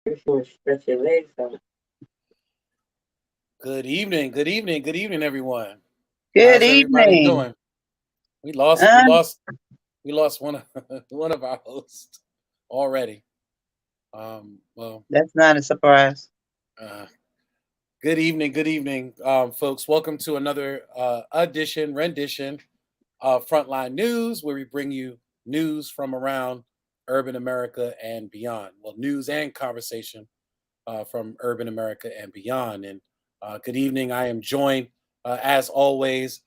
before stretch your legs out. Good evening, everyone. Good How's everybody evening. doing? We lost, we Um, lost, we lost one of one of our hosts already. Well, that's not a surprise. uh, good evening, folks. Welcome to another rendition of Frontline News, where we bring you news from around urban America and beyond. Well, news and conversation from urban America and beyond. And good evening. I am joined, as always,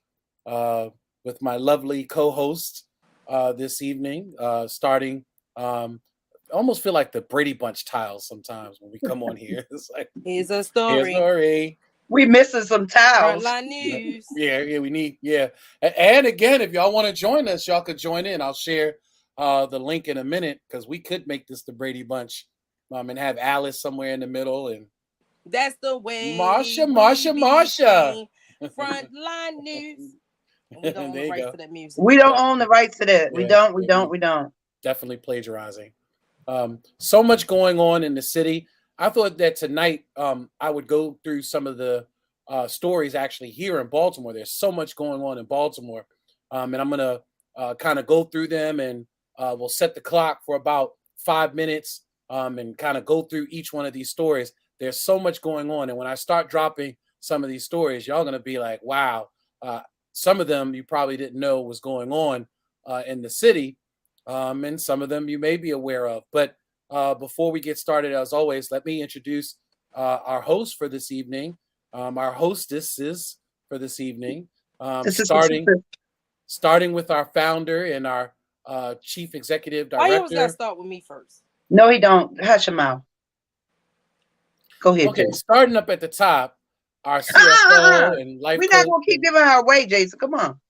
uh, with my lovely co-host this evening, starting. I almost feel like the Brady Bunch tiles sometimes when we come on here. It's like, Here's a here's story. Lori. We missing some towels. Frontline news. Yeah, we need, yeah. And again, if y'all want to join us, y'all could join in. I'll share the link in a minute because we could make this the Brady Bunch and have Alice somewhere in the middle and That's the way. Marsha. Frontline news. We don't own the There you rights go. to that music. We don't own the rights to that. We Yeah, don't. We yeah, don't. We don't. definitely plagiarizing. So much going on in the city. I thought that tonight I would go through some of the stories actually here in Baltimore. There's so much going on in Baltimore, and I'm gonna kind of go through them, and we'll set the clock for about 5 minutes and kind of go through each one of these stories. There's so much going on, and when I start dropping some of these stories, y'all gonna be like, "Wow!" Some of them you probably didn't know was going on in the city, and some of them you may be aware of. But before we get started, as always, let me introduce our host for this evening, our hostesses for this evening, This is starting with our founder and our chief executive Why you always gotta director. start with me first? No, he don't. Hush your mouth. Go ahead, Okay, Jason. starting up at the top, our Uh-uh. CFO and life We're not coach. gonna keep giving her away, Jason. Come on.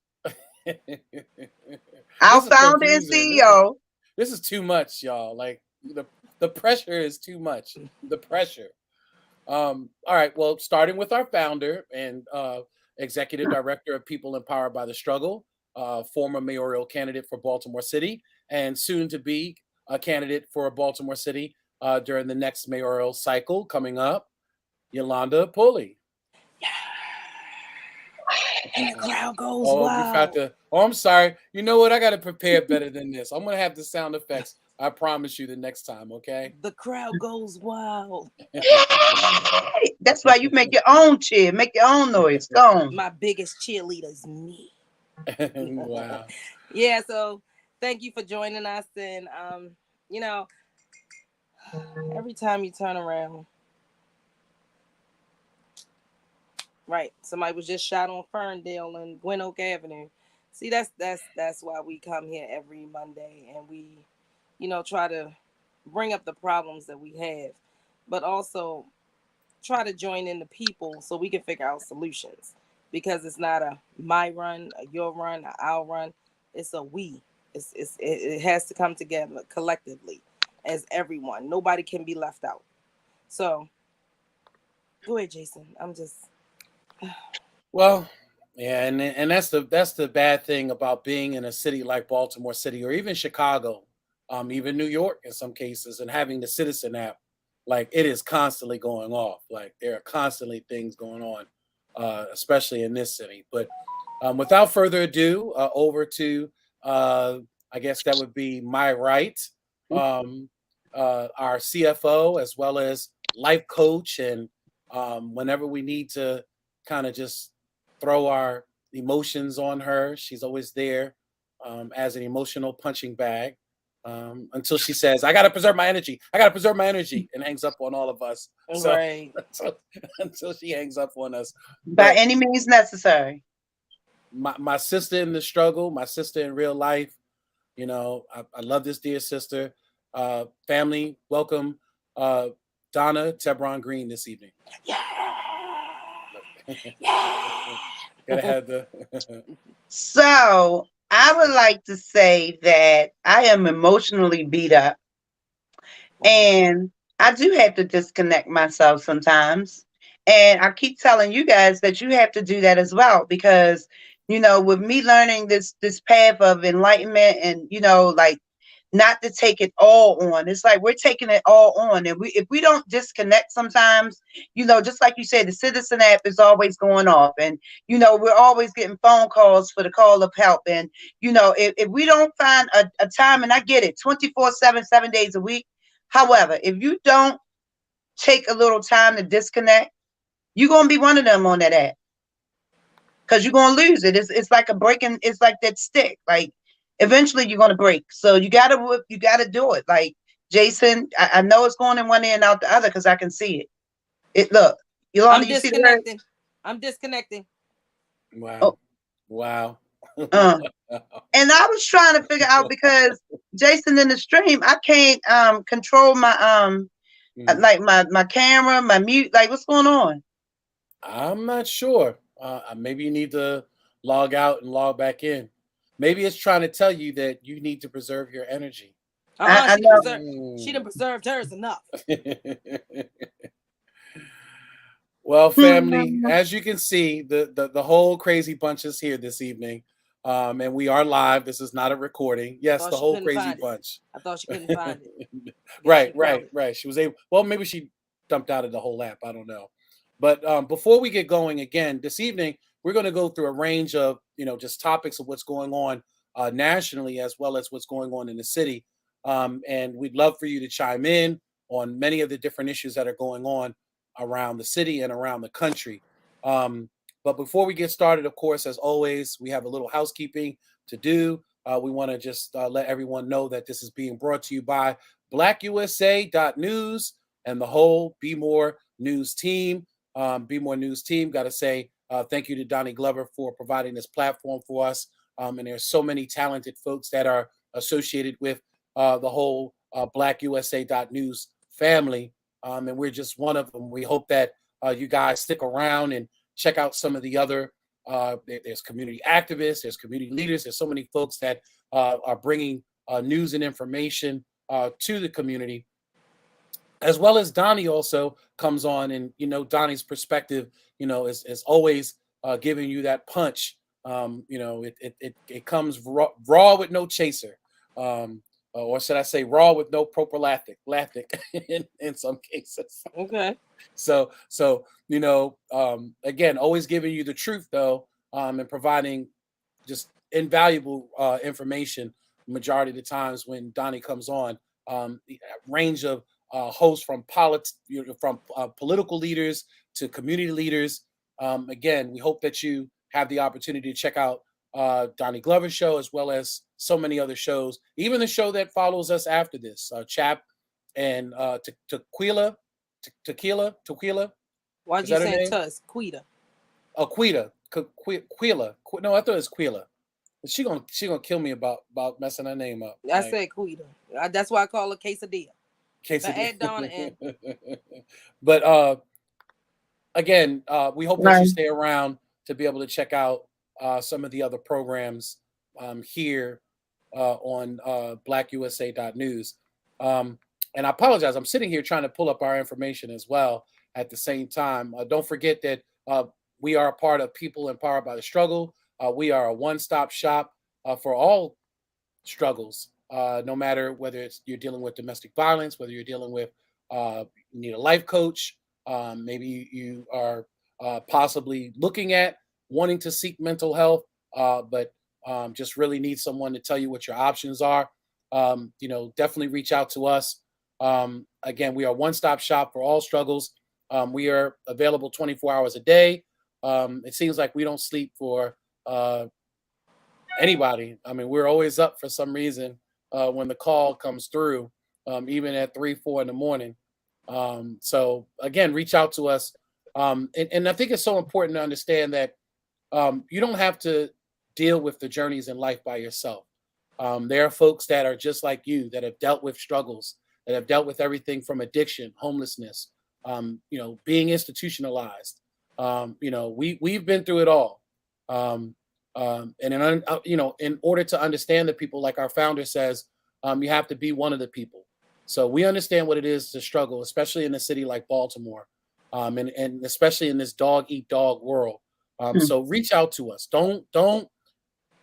Our This is founder and confusing. CEO. This is too much, y'all. Like the pressure is too much. The pressure. All right. Well, starting with our founder and executive director of People Empowered by the Struggle, former mayoral candidate for Baltimore City, and soon to be a candidate for Baltimore City during the next mayoral cycle coming up, Yolanda Pulley. And the crowd goes Oh, we wild. got to. Oh, I'm sorry. You know what? I got to prepare better than this. I'm gonna have the sound effects. I promise you the next time. Okay. The crowd goes wild. Yay! That's why you make your own cheer. Make your own noise. Go on. My biggest cheerleader is me. Wow. Yeah, so thank you for joining us. And you know, every time you turn around, right, somebody was just shot on Ferndale and Gwen Oak Avenue. See, that's why we come here every Monday and we, try to bring up the problems that we have, but also try to join in the people so we can figure out solutions. Because it's not a my run, a your run, a our run. It's a we. It has to come together collectively as everyone. Nobody can be left out. So go ahead, Jason. I'm just Well, yeah, and that's the bad thing about being in a city like Baltimore City or even Chicago, even New York in some cases, and having the Citizen app, like it is constantly going off. Like there are constantly things going on, especially in this city. But without further ado, over to I guess that would be my right, um, our CFO as well as life coach, and whenever we need to kind of just throw our emotions on her. She's always there as an emotional punching bag until she says, "I got to preserve my energy. I got to preserve my energy," and hangs up on all of us. So, right. so until she hangs up on us. By But any means necessary. my sister in the struggle, my sister in real life, I love this dear sister. Family, welcome Donna Tebron Green this evening. Yeah. Yeah. Gotta have the So I would like to say that I am emotionally beat up and I do have to disconnect myself sometimes. And I keep telling you guys that you have to do that as well because with me learning this path of enlightenment and like not to take it all on. It's like we're taking it all on. And if we don't disconnect sometimes, just like you said, the citizen app is always going off. And, we're always getting phone calls for the call of help. And, if we don't find a time, and I get it, 24/7, 7 days a week. However, if you don't take a little time to disconnect, you're going to be one of them on that app. Because you're going to lose it. It's like a breaking, it's like that stick. Like, eventually you're going to break. So you got to do it. Like, Jason, I know it's going in one ear and out the other because I can see it. Look, Yolanda, you see the word? I'm disconnecting. Wow. Oh. Wow. And I was trying to figure out, because Jason, in the stream, I can't control my like my camera, my mute. Like, what's going on? I'm not sure. Maybe you need to log out and log back in. Maybe it's trying to tell you that you need to preserve your energy. I know. She done preserved hers enough. Well, family, as you can see, the whole crazy bunch is here this evening. And we are live. This is not a recording. Yes, the whole crazy bunch. I thought she couldn't find it. Right. She was able. Well, maybe she dumped out of the whole app. I don't know. But before we get going again this evening, we're going to go through a range of just topics of what's going on nationally, as well as what's going on in the city. And we'd love for you to chime in on many of the different issues that are going on around the city and around the country. But before we get started, of course, as always, we have a little housekeeping to do. We want to just let everyone know that this is being brought to you by blackusa.news and the whole Be More News team. Be More News team, got to say thank you to Donnie Glover for providing this platform for us. And there's so many talented folks that are associated with the whole blackusa.news family. And we're just one of them. We hope that you guys stick around and check out some of the other, there's community activists, there's community leaders, there's so many folks that are bringing news and information to the community, as well as Donnie also comes on, and Donnie's perspective, is always giving you that punch. It comes raw with no chaser, or should I say raw with no prophylactic in some cases. Okay. So again, always giving you the truth though, and providing just invaluable information. Majority of the times when Donnie comes on, the range of hosts from political leaders to community leaders. Again, we hope that you have the opportunity to check out Donnie Glover's show, as well as so many other shows, even the show that follows us after this, Chap and Tequila. Why'd you say Tuss? Quita. Oh, Quita. No, I thought it was Quila. She gonna kill me about messing her name up. I said Quita. That's why I call her Quesadilla. Add Donna in. But again, we hope that you stay around to be able to check out some of the other programs here on blackusa.news. And I apologize. I'm sitting here trying to pull up our information as well at the same time. Don't forget that we are a part of People Empowered by the Struggle. We are a one-stop shop for all struggles, no matter whether you're dealing with domestic violence, whether you're dealing with you need a life coach, maybe you are possibly looking at wanting to seek mental health, but just really need someone to tell you what your options are. Definitely reach out to us. Again, we are one-stop shop for all struggles. We are available 24 hours a day. It seems like we don't sleep for anybody. I mean, we're always up for some reason when the call comes through, even at 3, 4 in the morning. So again, reach out to us. And I think it's so important to understand that you don't have to deal with the journeys in life by yourself. There are folks that are just like you, that have dealt with struggles, that have dealt with everything from addiction, homelessness, being institutionalized. We've been through it all. And in order to understand the people, like our founder says, you have to be one of the people. So we understand what it is to struggle, especially in a city like Baltimore, and especially in this dog eat dog world. So reach out to us. Don't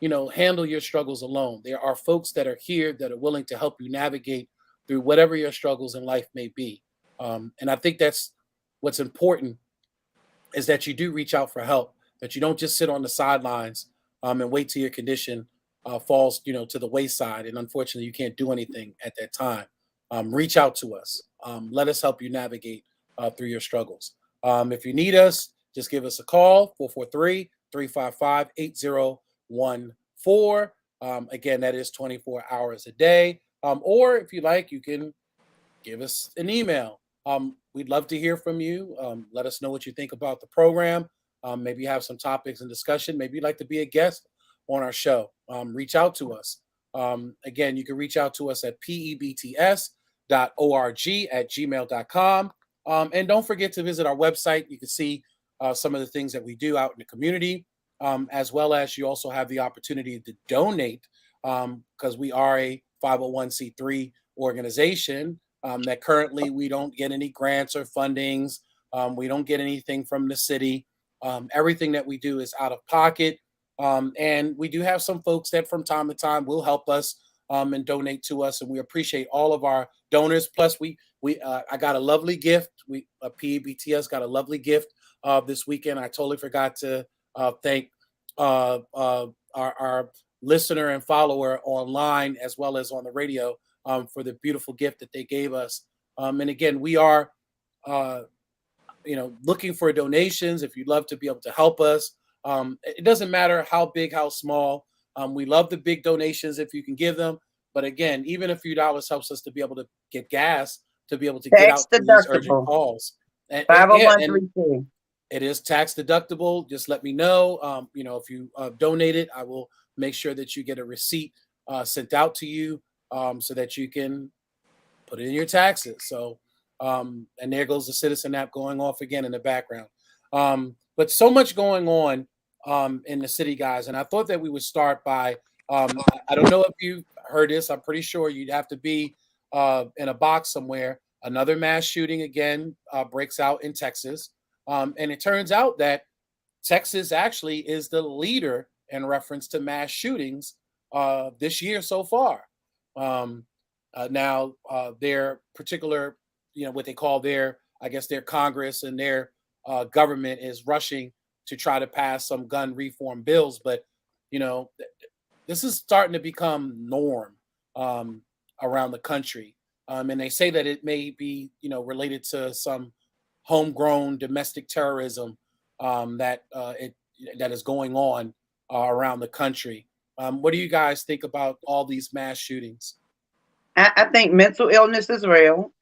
handle your struggles alone. There are folks that are here that are willing to help you navigate through whatever your struggles in life may be. And I think that's what's important, is that you do reach out for help, that you don't just sit on the sidelines and wait till your condition falls, to the wayside. And unfortunately, you can't do anything at that time. Reach out to us. Let us help you navigate through your struggles. If you need us, just give us a call, 443-355-8014. Again, that is 24 hours a day. Or if you like, you can give us an email. We'd love to hear from you. Let us know what you think about the program. Maybe you have some topics in discussion. Maybe you'd like to be a guest on our show. Reach out to us. Again, you can reach out to us at pebts.org@gmail.com. And don't forget to visit our website. You can see some of the things that we do out in the community, as well as you also have the opportunity to donate, because we are a 501c3 organization. That currently we don't get any grants or fundings. We don't get anything from the city. Everything that we do is out of pocket. And we do have some folks that from time to time will help us and donate to us. And we appreciate all of our donors. Plus, I got a lovely gift. PEBTS got a lovely gift this weekend. I totally forgot to thank our listener and follower online as well as on the radio for the beautiful gift that they gave us. And again, we are, looking for donations. If you'd love to be able to help us, it doesn't matter how big, how small. We love the big donations if you can give them. But again, even a few dollars helps us to be able to get gas, to be able to get out to these urgent calls. And 501(c)(3). It is tax deductible. Just let me know. If you donate it, I will make sure that you get a receipt sent out to you so that you can put it in your taxes. So, and there goes the Citizen app going off again in the background. But so much going on in the city, guys. And I thought that we would start by, I don't know if you heard this. I'm pretty sure you'd have to be in a box somewhere. Another mass shooting again breaks out in Texas. And it turns out that Texas actually is the leader in reference to mass shootings this year so far. Now, their particular, what they call their Congress and their government is rushing to try to pass some gun reform bills. But, this is starting to become norm around the country. And they say that it may be, related to some homegrown domestic terrorism that is going on around the country. What do you guys think about all these mass shootings? I think mental illness is real.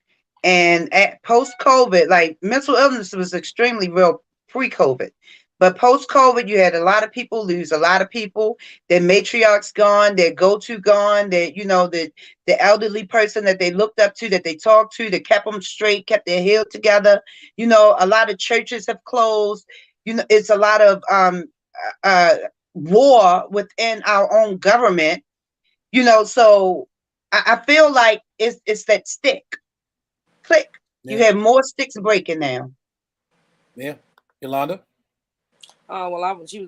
And at post-COVID, like mental illness was extremely real pre-COVID. But post-COVID, you had a lot of people lose a lot of people. Their matriarchs gone, their go-to gone, the elderly person that they looked up to, that they talked to, that kept them straight, kept their head together. A lot of churches have closed. It's a lot of war within our own government. So I feel like it's that stick. Click. Yeah. You have more sticks breaking now. Yeah. Yolanda? Well, she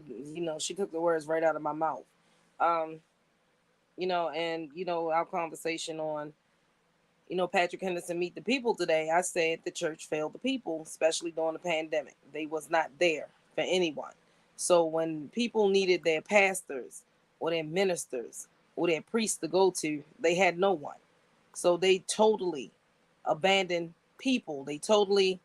took the words right out of my mouth. Our conversation on, Patrick Henderson Meet the People today, I said the church failed the people, especially during the pandemic. They was not there for anyone. So when people needed their pastors or their ministers or their priests to go to, they had no one. So they totally abandoned people. They totally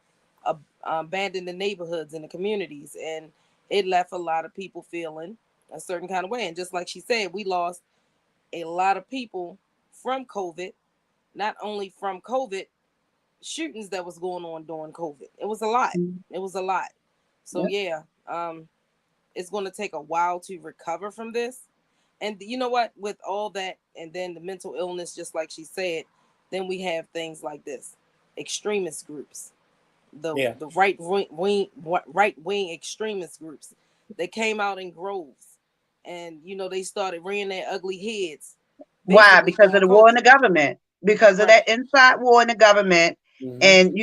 abandoned the neighborhoods and the communities. And it left a lot of people feeling a certain kind of way. And just like she said, we lost a lot of people from COVID, not only from COVID, shootings that was going on during COVID. It was a lot. It was a lot. So yeah, it's going to take a while to recover from this. And you know what? With all that, and then the mental illness, just like she said, then we have things like this, extremist groups, the right wing extremist groups that came out in groves, and they started rearing their ugly heads. Why? Because of the war in the government. Because of that inside war in the government, and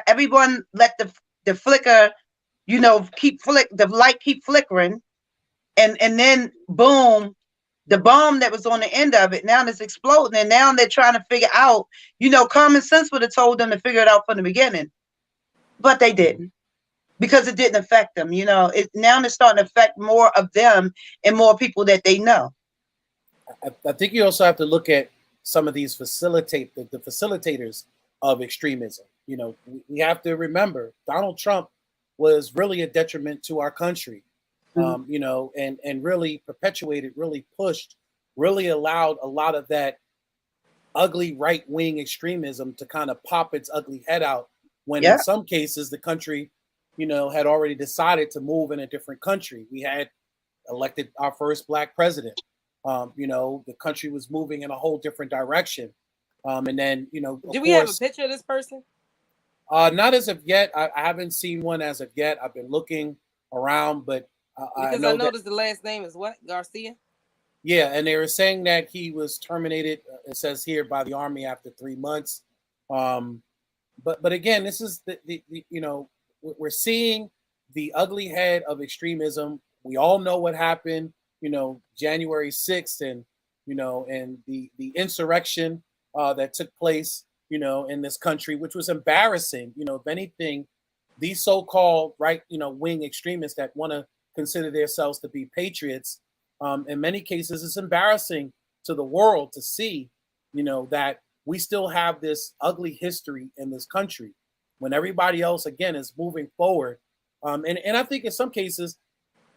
everyone let the flicker, keep the light keep flickering. and then boom, the bomb that was on the end of it now it's exploding, and now they're trying to figure out, common sense would have told them to figure it out from the beginning, but they didn't, because it didn't affect them. Now it's starting to affect more of them and more people that they know. I think you also have to look at some of these the facilitators of extremism. We have to remember Donald Trump was really a detriment to our country. And really perpetuated, really pushed, really allowed a lot of that ugly right-wing extremism to kind of pop its ugly head out when in some cases the country, had already decided to move in a different country. We had elected our first Black president. The country was moving in a whole different direction. And then, do we have a picture of this person? Not as of yet. I haven't seen one as of yet. I've been looking around, but because I noticed the last name is what? Garcia? Yeah, and they were saying that he was terminated, it says here, by the Army after 3 months. But again, this is the we're seeing the ugly head of extremism. We all know what happened, January 6th and the insurrection that took place, in this country, which was embarrassing. If anything, these so-called right, wing extremists that want to consider themselves to be patriots, in many cases, it's embarrassing to the world to see, that we still have this ugly history in this country when everybody else, again, is moving forward. And I think in some cases,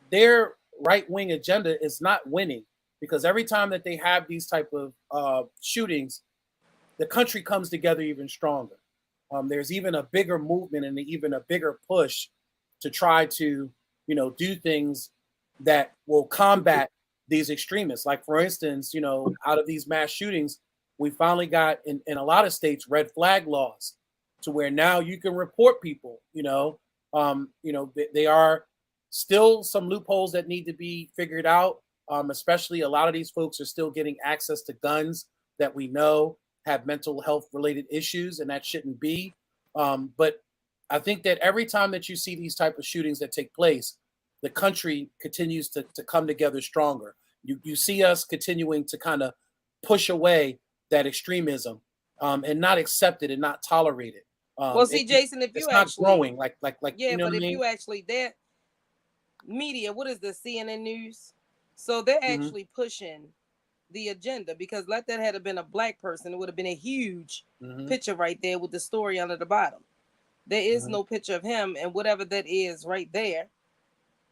their right-wing agenda is not winning, because every time that they have these type of shootings, the country comes together even stronger. There's even a bigger movement and even a bigger push to try to, do things that will combat these extremists. Like, for instance, out of these mass shootings, we finally got in a lot of states red flag laws to where now you can report people. They are still some loopholes that need to be figured out. Especially a lot of these folks are still getting access to guns that we know have mental health related issues, and that shouldn't be. But I think that every time that you see these type of shootings that take place, the country continues to come together stronger. You see us continuing to kind of push away that extremism and not accept it and not tolerate it. Well, see, Jason, if you it's actually not growing like yeah, you know but what if I mean? you actually that media, what is the CNN News? So they're actually pushing the agenda, because let that had been a Black person, it would have been a huge picture right there with the story under the bottom. There is no picture of him, and whatever that is right there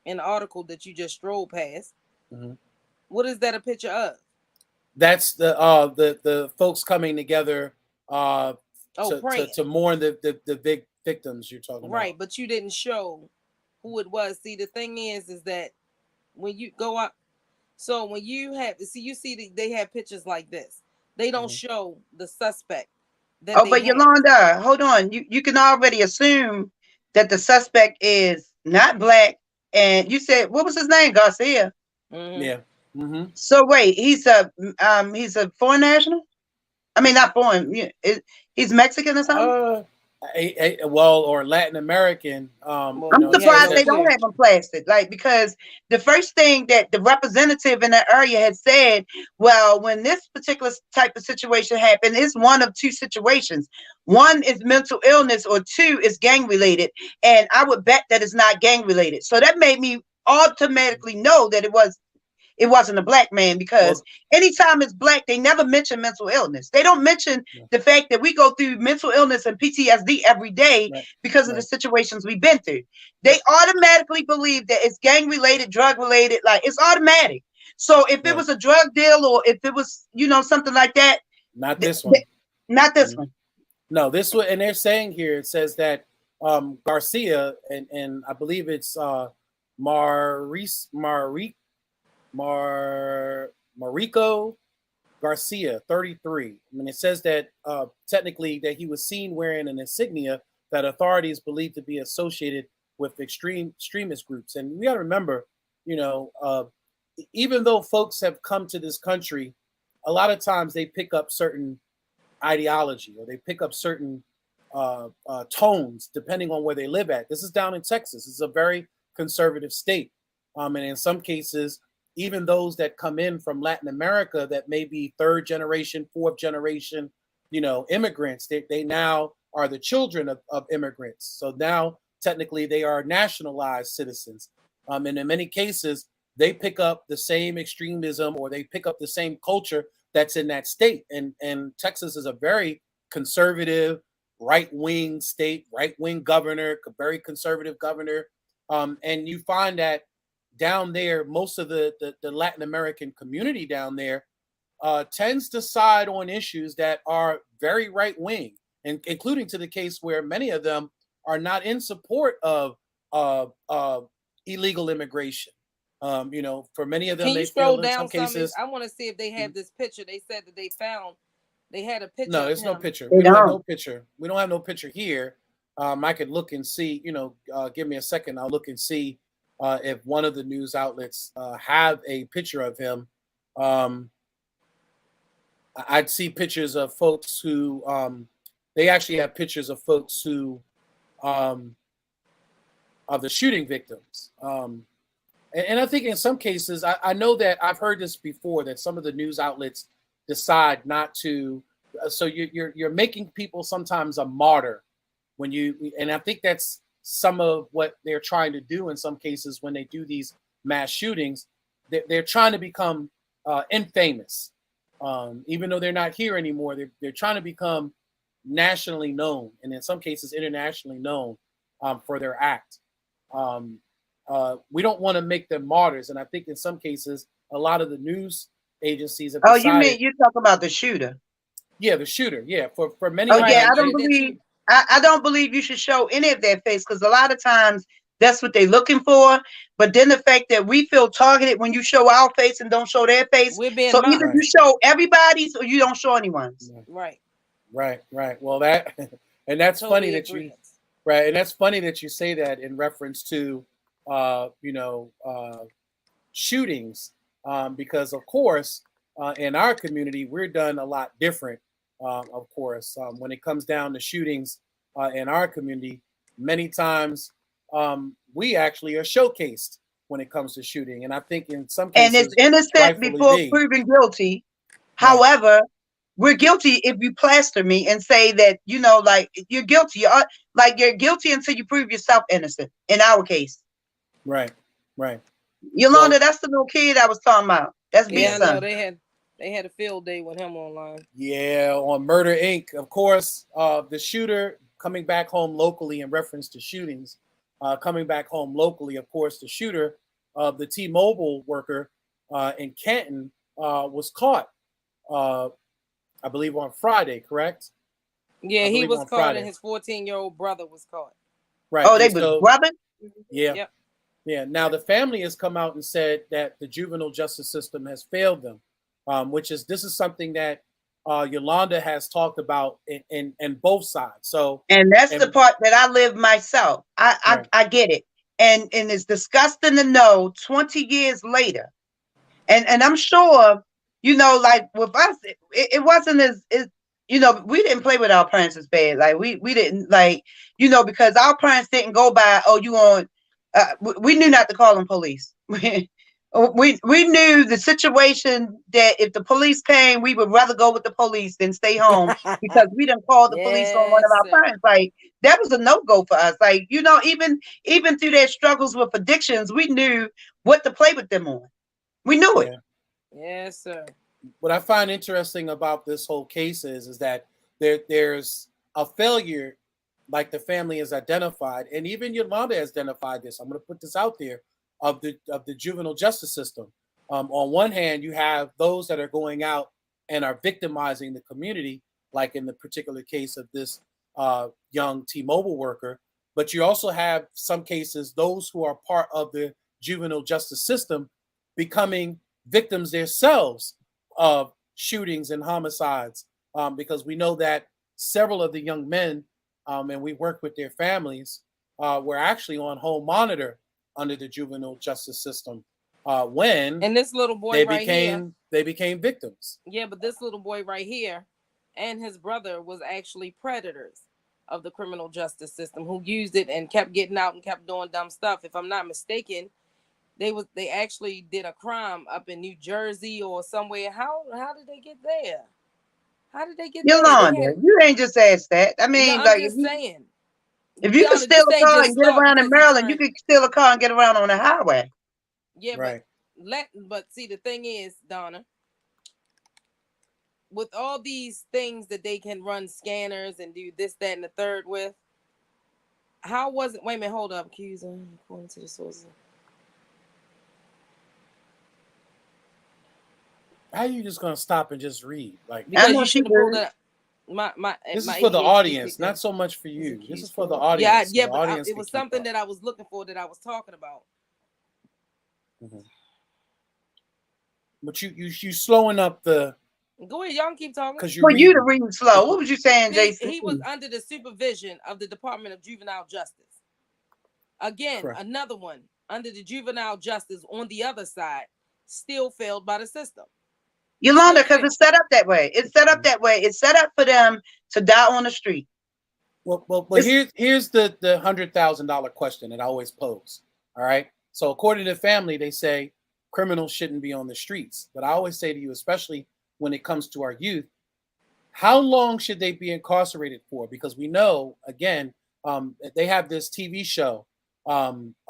in the article that you just strolled past, what is that a picture of? That's the folks coming together to mourn the big victims you're talking about. Right, but you didn't show who it was. See, the thing is that when you go up, so when you have, you see they have pictures like this. They don't show the suspect. But Yolanda, hold on. You can already assume that the suspect is not Black. And you said, what was his name? Garcia. Yeah. So wait, he's a foreign national? I mean, not foreign. He's Mexican or something? Or Latin American. I'm surprised they don't have him plastered. Because the first thing that the representative in that area had said, well, when this particular type of situation happened, it's one of two situations. One is mental illness, or two is gang related. And I would bet that it's not gang related. So that made me automatically know that it wasn't a Black man, because anytime it's Black, they never mention mental illness. They don't mention the fact that we go through mental illness and PTSD every day because of the situations we've been through. They automatically believe that it's gang related, drug related, like it's automatic. So if it was a drug deal, or if it was, something like that. Not this one. Not this one. No, this one. And they're saying here, it says that Garcia, and I believe it's Marico Garcia, 33. I mean, it says that technically that he was seen wearing an insignia that authorities believe to be associated with extremist groups. And we got to remember, even though folks have come to this country, a lot of times they pick up certain ideology, or they pick up certain tones depending on where they live at. This is down in Texas. It's a very conservative state. And in some cases, even those that come in from Latin America that may be third generation, fourth generation, immigrants, they now are the children of immigrants. So now technically they are nationalized citizens. And in many cases, they pick up the same extremism or they pick up the same culture that's in that state. And Texas is a very conservative, right-wing state, right-wing governor, very conservative governor. And you find that down there, most of the Latin American community down there tends to side on issues that are very right-wing, and including to the case where many of them are not in support of illegal immigration. For many of them, Can you they scroll feel in down some cases. I want to see if they have this picture. They said that they had a picture. No, of there's no him. picture. They We don't have don't. no picture. We don't have no picture here. I could look and see. Give me a second. I'll look and see if one of the news outlets have a picture of him. I'd see pictures of folks who they actually have pictures of folks who of the shooting victims. And I think in some cases, I know that I've heard this before, that some of the news outlets decide not to. So you're making people sometimes a martyr and I think that's some of what they're trying to do in some cases when they do these mass shootings. They're trying to become infamous. Even though they're not here anymore, they're trying to become nationally known, and in some cases internationally known for their act. We don't want to make them martyrs, and I think in some cases, a lot of the news agencies have decided. Oh, you mean you're talking about the shooter? Yeah, the shooter. Yeah, for many. Oh, of yeah. them, I don't believe you should show any of their face, because a lot of times that's what they're looking for. But then the fact that we feel targeted when you show our face and don't show their face. We're being So mocked. either you show everybody's or you don't show anyone's. Right. Well, and that's Totally funny that agreed. and that's funny that you say that in reference to shootings, because of course in our community we're done a lot different. Of course, when it comes down to shootings in our community, many times we actually are showcased when it comes to shooting, and I think in some And cases it's innocent rightfully before be. proven guilty. Right. However, we're guilty if you plaster me and say that, like you're guilty. You're guilty until you prove yourself innocent. In our case. Right. Yolanda, that's the little kid I was talking about. That's Yeah, B's I know son. they had a field day with him online. Yeah, on Murder Inc. Of course, the shooter coming back home locally in reference to shootings, coming back home locally. Of course, the shooter of the T-Mobile worker in Canton was caught. I believe on Friday, correct? Yeah, he was caught, and his 14-year-old brother was caught. Right. Oh, they was brothers? Yeah. Yep. Yeah. Now the family has come out and said that the juvenile justice system has failed them, this is something that Yolanda has talked about in both sides. So, and that's the part that I live myself. I get it, and it's disgusting to know 20 years later, and I'm sure, like with us, it wasn't as we didn't play with our parents as bad. Like we didn't because our parents didn't go by, oh, you on. We knew not to call them police. We knew the situation that if the police came, we would rather go with the police than stay home, because we didn't call the police on one of our parents. Like that was a no-go for us. Like, even through their struggles with addictions, we knew what to play with them on. We knew it. Yes, sir. What I find interesting about this whole case is that there's a failure, like the family has identified, and even Yolanda has identified this. I'm going to put this out there, of the juvenile justice system. On one hand, you have those that are going out and are victimizing the community, like in the particular case of this young T-Mobile worker. But you also have some cases, those who are part of the juvenile justice system becoming victims themselves of shootings and homicides, because we know that several of the young men, and we work with their families, were actually on home monitor under the juvenile justice system when and this little boy they became victims. Yeah, but this little boy right here and his brother was actually predators of the criminal justice system who used it and kept getting out and kept doing dumb stuff. If I'm not mistaken, they actually did a crime up in New Jersey or somewhere. How did they get there? How did they get there? Yolanda, you ain't just asked that. I mean, no, I'm like, just saying. if you can Yolanda, steal this a ain't car just and get start around in because he Maryland, you turned. can steal a car and get around on the highway. Yeah, Right. but see, the thing is, Donna, with all these things that they can run scanners and do this, that, and the third with, how was it? Wait a minute, hold up, accuser, according to the sources. How are you just gonna stop and just read? Like, Because you shouldn't have pulled that. This My is for the ADHD audience, kicked in. not so much for you. This is for the audience. Yeah, the but audience it was something that I was looking for that I was talking about. Mm-hmm. But you slowing up the. Go ahead, y'all can keep talking. Because For you to read slow. What was you saying, Jason? He was under the supervision of the Department of Juvenile Justice. Again, correct. Another one under the juvenile justice on the other side, still failed by the system. Yolanda, because it's set up that way. It's set up that way. It's set up for them to die on the street. Well, here's the $100,000 question that I always pose. All right. So according to the family, they say criminals shouldn't be on the streets. But I always say to you, especially when it comes to our youth, how long should they be incarcerated for? Because we know, again, they have this TV show about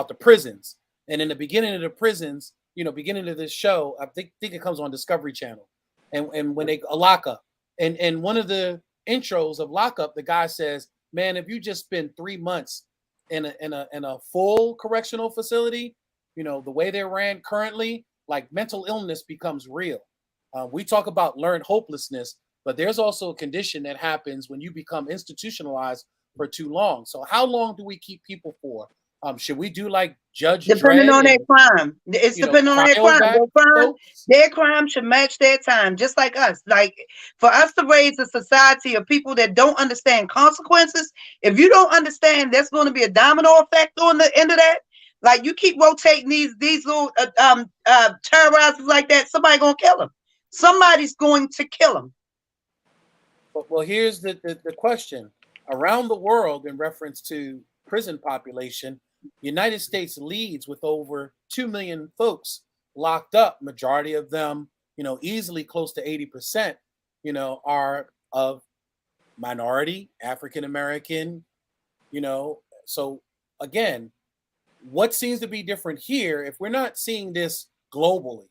the prisons. And in the beginning of the prisons, beginning of this show, I think it comes on Discovery Channel. And when they lock up, and one of the intros of lockup, the guy says, "Man, if you just spend 3 months in a full correctional facility, the way they're ran currently, like mental illness becomes real." We talk about learned hopelessness, but there's also a condition that happens when you become institutionalized for too long. So how long do we keep people for? Should we do like Judge depending Dredd on their crime? It's depending on their crime. Their crime should match their time, just like us. Like, for us to raise a society of people that don't understand consequences, if you don't understand, there's going to be a domino effect on the end of that. Like, you keep rotating these little terrorizers like that, somebody's gonna kill them. Somebody's going to kill them. Well, here's the question. Around the world, in reference to prison population, United States leads with over 2 million folks locked up. Majority of them, easily close to 80%, are of minority, African American, So again, what seems to be different here, if we're not seeing this globally,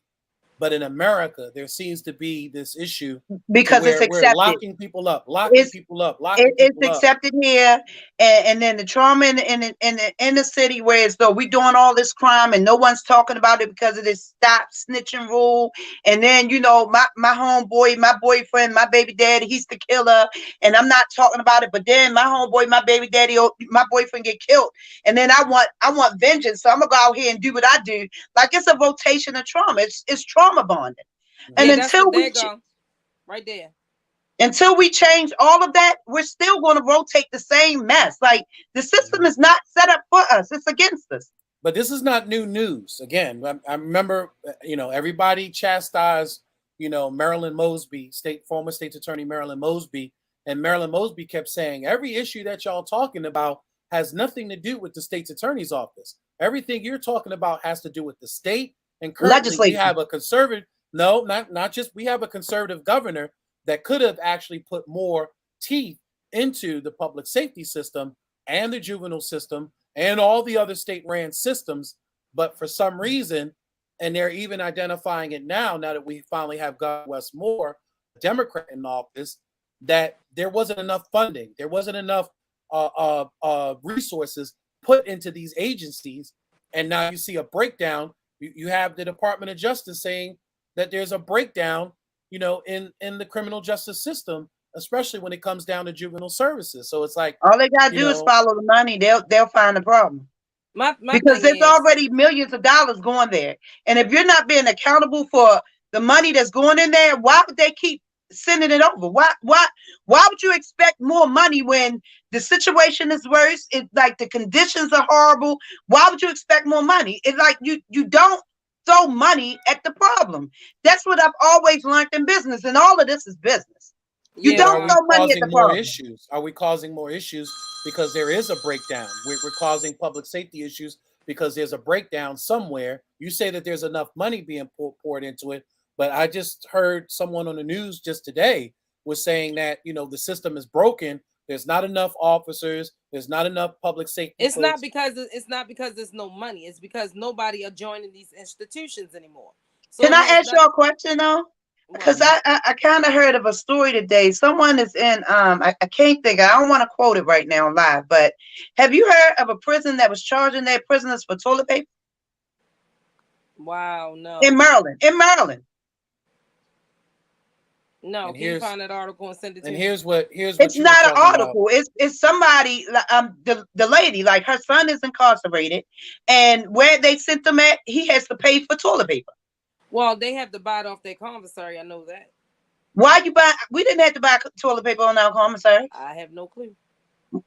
but in America, there seems to be this issue because it's accepted. We're locking people up. It's accepted here, and then the trauma in the city, where it's though we doing all this crime and no one's talking about it because of this stop snitching rule. And then my homeboy, my boyfriend, my baby daddy, he's the killer, and I'm not talking about it. But then my homeboy, my baby daddy, my boyfriend get killed, and then I want vengeance. So I'm gonna go out here and do what I do. Like, it's a rotation of trauma. It's trauma bonding. And until we right there. Until we change all of that, we're still going to rotate the same mess. Like, the system is not set up for us. It's against us. But this is not new news. Again, I remember, everybody chastised, Marilyn Mosby, former state's attorney Marilyn Mosby. And Marilyn Mosby kept saying, every issue that y'all talking about has nothing to do with the state's attorney's office. Everything you're talking about has to do with the state. And currently we have a conservative, not just, we have a conservative governor that could have actually put more teeth into the public safety system and the juvenile system and all the other state-ran systems. But for some reason, and they're even identifying it now that we finally have Governor Wes Moore, a Democrat in office, that there wasn't enough funding. There wasn't enough resources put into these agencies. And now you see a breakdown. You have the Department of Justice saying that there's a breakdown, in the criminal justice system, especially when it comes down to juvenile services. So it's like, all they gotta do is follow the money. They'll find the problem. Because there's already millions of dollars going there. And if you're not being accountable for the money that's going in there, why would they keep sending it over? Why would you expect more money when the situation is worse? It's like the conditions are horrible. Why would you expect more money? It's like you don't throw money at the problem. That's what I've always learned in business, and all of this is business. You don't throw money at the problem. Are we causing more issues because there is a breakdown? We're causing public safety issues because there's a breakdown somewhere. You say that there's enough money being poured into it, but I just heard someone on the news just today was saying that, you know, the system is broken. There's not enough officers. There's not enough public safety. It's not because there's no money. It's because nobody are joining these institutions anymore. So can I ask you a question though? Because I kind of heard of a story today. Someone is in I can't think. I don't want to quote it right now live, but have you heard of a prison that was charging their prisoners for toilet paper? Wow, no. In Maryland. No, can you find that article and send it to me? Here's what it's not an article. It's somebody, the lady, like her son is incarcerated, and where they sent them at, he has to pay for toilet paper. Well, they have to buy it off their commissary. I know that. Why you buy? We didn't have to buy toilet paper on our commissary. I have no clue.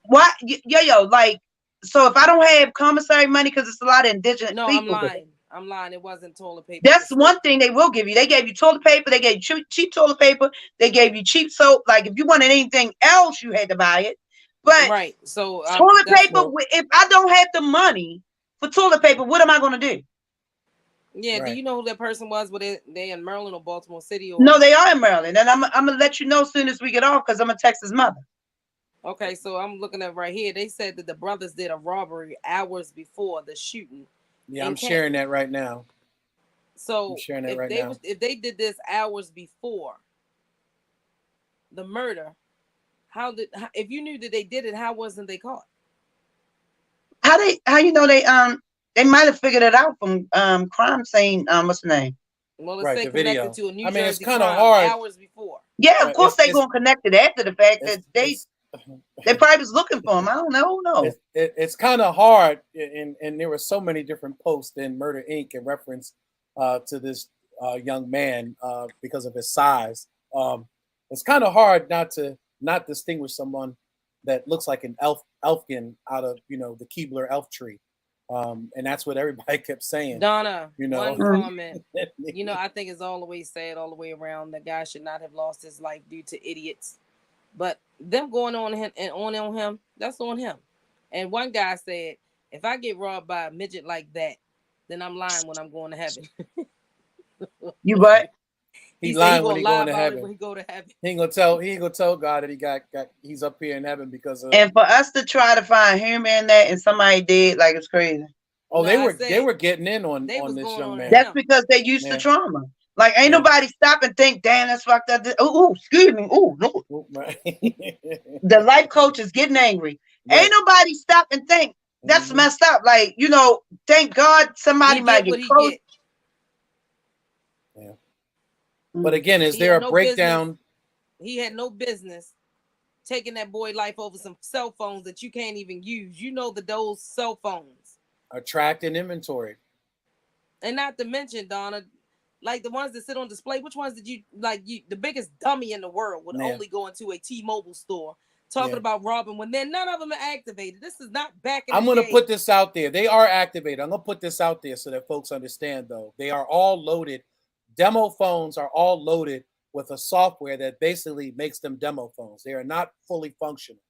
Why? Yo, like, so if I don't have commissary money, because it's a lot of indigenous people. I'm lying. I'm lying. It wasn't toilet paper. That's one thing they will give you. They gave you toilet paper. They gave you cheap toilet paper. They gave you cheap soap. Like if you wanted anything else, you had to buy it. But right. So toilet paper. If I don't have the money for toilet paper, what am I going to do? Yeah. Right. Do you know who that person was? Were they in Maryland or Baltimore City? Or... No, they are in Maryland, and I'm gonna let you know as soon as we get off because I'm gonna text his mother. Okay, so I'm looking at right here. They said that the brothers did a robbery hours before the shooting. Yeah, I'm sharing that right now. So if they did this hours before the murder, if you knew that they did it, how wasn't they caught? How you know they might have figured it out from crime scene. What's the name? Well, it's right, connected to a New Jersey it's kind of hard. Hours before. Yeah, of course they're gonna connect it after the fact that they probably was looking for him. I don't know. No, it's kind of hard, and there were so many different posts in Murder Inc. in reference to this young man because of his size. It's kind of hard not distinguish someone that looks like an elfkin out of the Keebler elf tree. And that's what everybody kept saying. Donna, one comment. I think it's all the way sad all the way around. The guy should not have lost his life due to idiots. But them going on him and on him, that's on him. And one guy said, if I get robbed by a midget like that, then I'm lying when I'm going to heaven. You what? He's lying when he going to heaven. When he go to heaven. He ain't gonna tell God that he's up here in heaven because of. And for us to try to find humor in that, and somebody did, like, it's crazy. Oh, they were getting in on this young man. That's because they used to trauma. Like, ain't nobody stop and think, damn, that's fucked up. Oh, excuse me. Oh, no. Right. The life coach is getting angry. Right. Ain't nobody stop and think that's messed up. Like, thank God somebody might get close. Yeah. But again, is there a breakdown? He had no business taking that boy life over some cell phones that you can't even use. That those cell phones are tracked in inventory. And not to mention, Donna, like the ones that sit on display, which ones did you like? The biggest dummy in the world would only go into a T-Mobile store talking about robbing when none of them are activated. This is not back in I'm going to put this out there. They are activated. I'm going to put this out there so that folks understand, though. They are all loaded. Demo phones are all loaded with a software that basically makes them demo phones. They are not fully functional.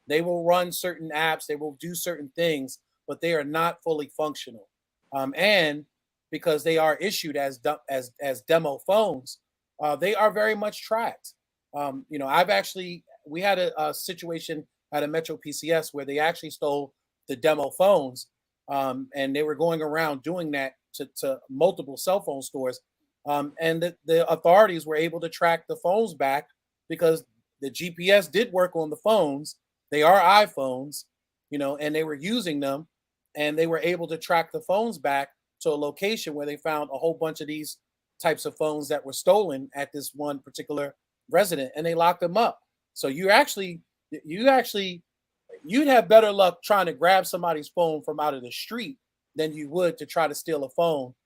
They will run certain apps. They will do certain things, but they are not fully functional. And because they are issued as demo phones, they are very much tracked. We had a situation at a Metro PCS where they actually stole the demo phones, and they were going around doing that to multiple cell phone stores. And the authorities were able to track the phones back because the GPS did work on the phones. They are iPhones, and they were using them, and they were able to track the phones back to a location where they found a whole bunch of these types of phones that were stolen at this one particular resident, and they locked them up. So you'd have better luck trying to grab somebody's phone from out of the street than you would to try to steal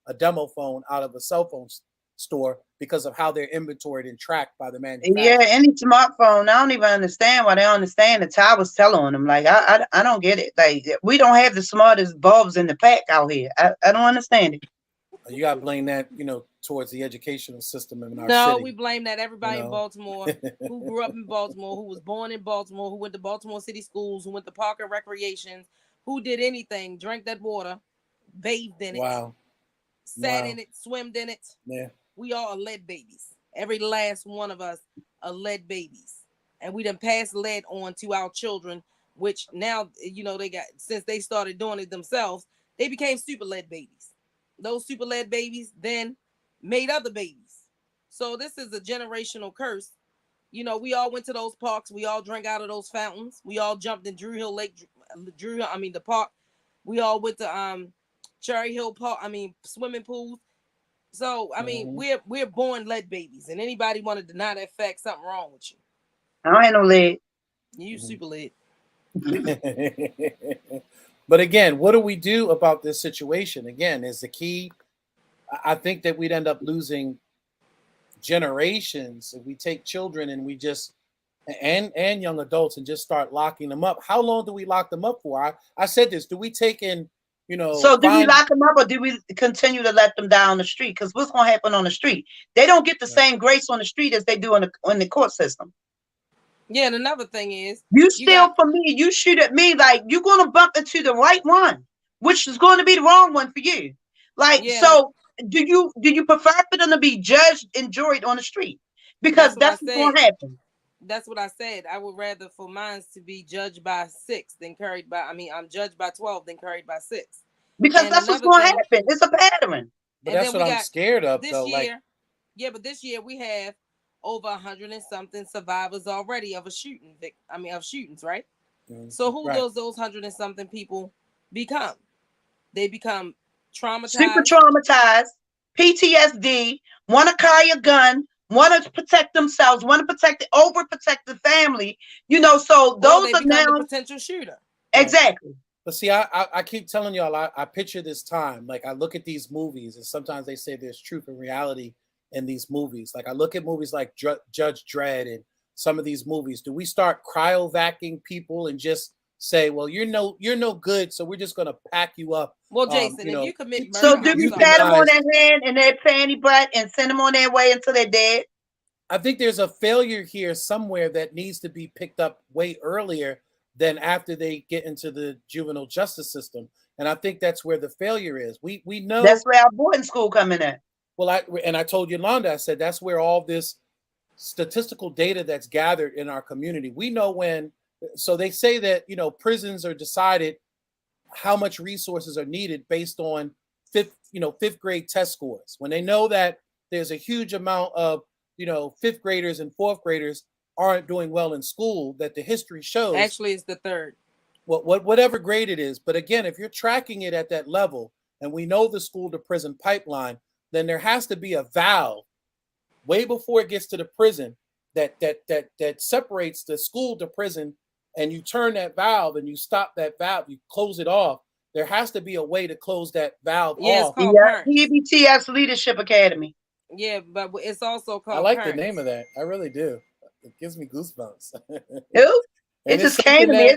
a demo phone out of a cell phone store because of how they're inventoried and tracked by the manufacturer. Yeah, any smartphone, I don't even understand why they don't understand the towers tell on them. Like, I don't get it. Like, we don't have the smartest bulbs in the pack out here. I don't understand it. You got to blame that, towards the educational system in our city. No, we blame that everybody in Baltimore who grew up in Baltimore, who was born in Baltimore, who went to Baltimore City schools, who went to Park and Recreation, who did anything, drank that water, bathed in it, Wow. sat Wow. in it, swimmed in it. Yeah. We all are lead babies. Every last one of us are lead babies. And we done passed lead on to our children, which now, you know, they got, since they started doing it themselves, they became super lead babies. Those super lead babies then made other babies. So this is a generational curse. You know, we all went to those parks. We all drank out of those fountains. We all jumped in Drew Hill Lake, the park. We all went to Cherry Hill Park, swimming pools. So I mean, we're born lead babies, and anybody want to deny that fact, something wrong with you. I don't have no lead. You super lead. But again, what do we do about this situation? Again, is the key. I think that we'd end up losing generations if we take children and we just and young adults and just start locking them up. How long do we lock them up for? I said this. Do we take in, So do we lock them up, or do we continue to let them die on the street? Because what's going to happen on the street? They don't get the same grace on the street as they do in the court system. Yeah, and another thing is, you for me, you shoot at me, like you're going to bump into the right one, which is going to be the wrong one for you. Like, so do you prefer for them to be judged and juried on the street? Because that's what's going to happen. That's what I said. I would rather for mine to be judged by 6 than carried by. I'm judged by 12 than carried by 6. Because that's what's going to happen. It's a pattern. But that's what I'm scared of, though. But this year we have over 100 and something survivors already of a shooting. Of shootings, right? Mm-hmm. So who those 100 and something people become? They become traumatized, super traumatized, PTSD, want to carry a gun, want to protect themselves, want to overprotect the family, so those are now the potential shooter. Exactly. But see, I keep telling y'all, I picture this time. Like, I look at these movies, and sometimes they say there's truth and reality in these movies. Like, I look at movies like Judge Dredd and some of these movies. Do we start cryovacuuming people and just say, well, you're no good, so we're just going to pack you up? Well, Jason, if you commit murder, so do we pat them on their hand and their fanny butt and send them on their way until they're dead? I think there's a failure here somewhere that needs to be picked up way earlier than after they get into the juvenile justice system. And I think that's where the failure is. We know that's where our boarding school coming in. Well, I told Yolanda, I said, that's where all this statistical data that's gathered in our community. We know when, so they say that, prisons are decided how much resources are needed based on fifth grade test scores. When they know that there's a huge amount of, fifth graders and fourth graders aren't doing well in school, that the history shows. Actually, it's the third. Whatever grade it is. But again, if you're tracking it at that level, and we know the school to prison pipeline, then there has to be a valve way before it gets to the prison that separates the school to prison, and you turn that valve and you stop that valve, you close it off. There has to be a way to close that valve off. PBTS Leadership Academy. Yeah, but it's also called I like parents. The name of that. I really do. It gives me goosebumps. It just came to me.